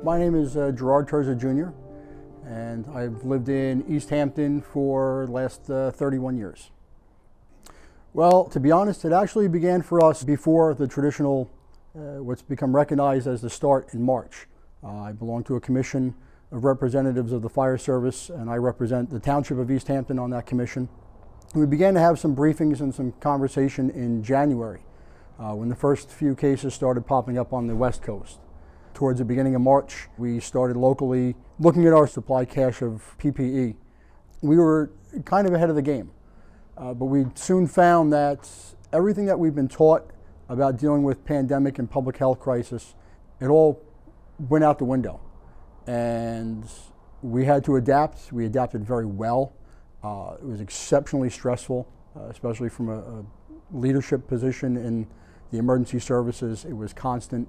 My name is Gerard Turza Jr., and I've lived in East Hampton for the last 31 years. Well, to be honest, it actually began for us before the traditional, what's become recognized as the start in March. I belong to a commission of representatives of the fire service, and I represent the township of East Hampton on that commission. We began to have some briefings and some conversation in January when the first few cases started popping up on the West Coast. Towards the beginning of March, we started locally looking at our supply cache of PPE. We were kind of ahead of the game, but we soon found that everything that we've been taught about dealing with pandemic and public health crisis, it all went out the window. And we had to adapt. We adapted very well. It was exceptionally stressful, especially from a leadership position in the emergency services. It was constant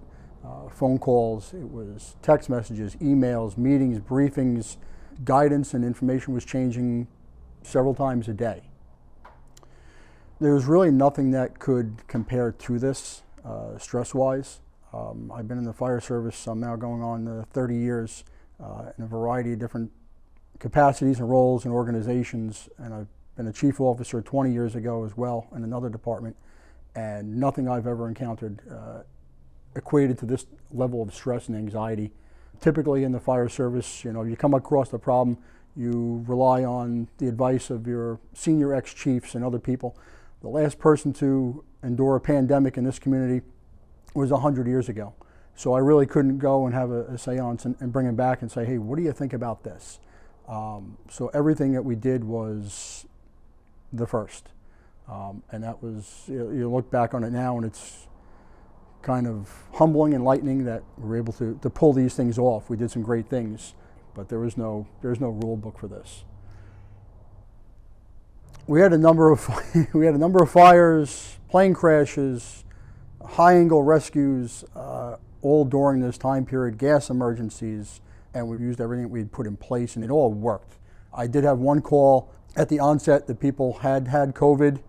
phone calls, it was text messages, emails, meetings, briefings, guidance and information was changing several times a day. There was really nothing that could compare to this stress-wise. I've been in the fire service, I'm now going on 30 years in a variety of different capacities and roles and organizations, and I've been a chief officer 20 years ago as well in another department, and nothing I've ever encountered equated to this level of stress and anxiety. Typically in the fire service, you come across a problem, you rely on the advice of your senior ex-chiefs and other people. The last person to endure a pandemic in this community was 100 years ago. So I really couldn't go and have a seance and bring him back and say, hey, what do you think about this? So everything that we did was the first. And that was, you look back on it now and it's kind of humbling and enlightening that we were able to pull these things off. We did some great things, but there's no rule book for this. We had a number of fires, plane crashes, high angle rescues, all during this time period, gas emergencies, and we used everything we'd put in place, and it all worked. I did have one call at the onset that people had COVID,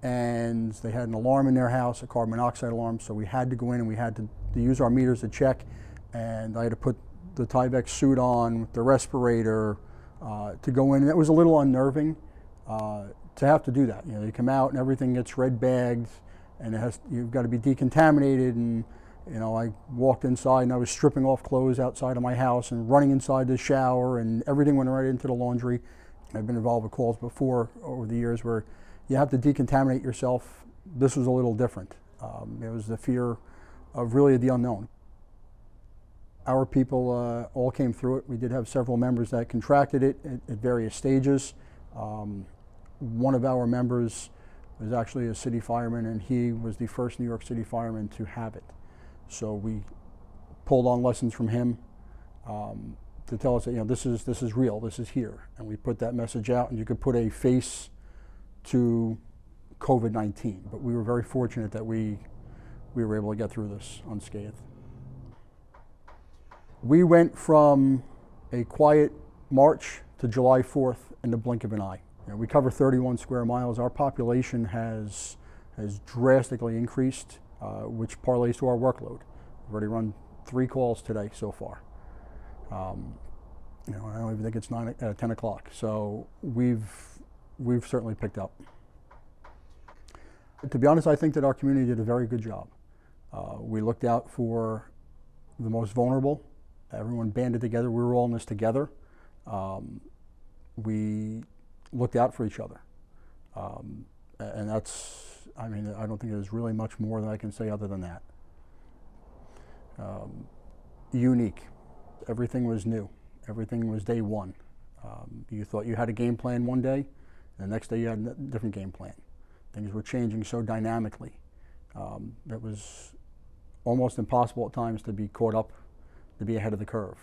and they had an alarm in their house, a carbon monoxide alarm, so we had to go in and we had to use our meters to check, and I had to put the Tyvek suit on with the respirator to go in, and it was a little unnerving to have to do that. You come out and everything gets red bagged, and you've got to be decontaminated, and I walked inside and I was stripping off clothes outside of my house and running inside the shower, and everything went right into the laundry. I've been involved with calls before over the years where you have to decontaminate yourself. This was a little different. It was the fear of really the unknown. Our people all came through it. We did have several members that contracted it at various stages. One of our members was actually a city fireman, and he was the first New York City fireman to have it. So we pulled on lessons from him to tell us that this is real, this is here, and we put that message out, and you could put a face to COVID-19, but we were very fortunate that we were able to get through this unscathed. We went from a quiet March to July 4th in the blink of an eye. We cover 31 square miles. Our population has drastically increased, which parlays to our workload. We've already run 3 calls today so far. I don't even think it's 10 o'clock. So we've certainly picked up. To be honest, I think that our community did a very good job. We looked out for the most vulnerable. Everyone banded together. We were all in this together. We looked out for each other. And that's, I don't think there's really much more that I can say other than that. Unique. Everything was new. Everything was day one. You thought you had a game plan one day, and the next day you had a different game plan. Things were changing so dynamically. It was almost impossible at times to be caught up, to be ahead of the curve.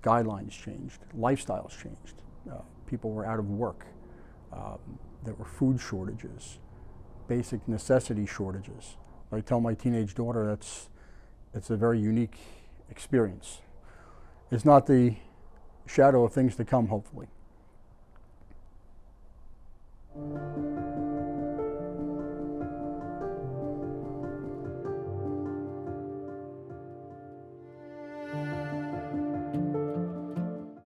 Guidelines changed, lifestyles changed. People were out of work. There were food shortages, basic necessity shortages. I tell my teenage daughter it's a very unique experience. It's not the shadow of things to come, hopefully.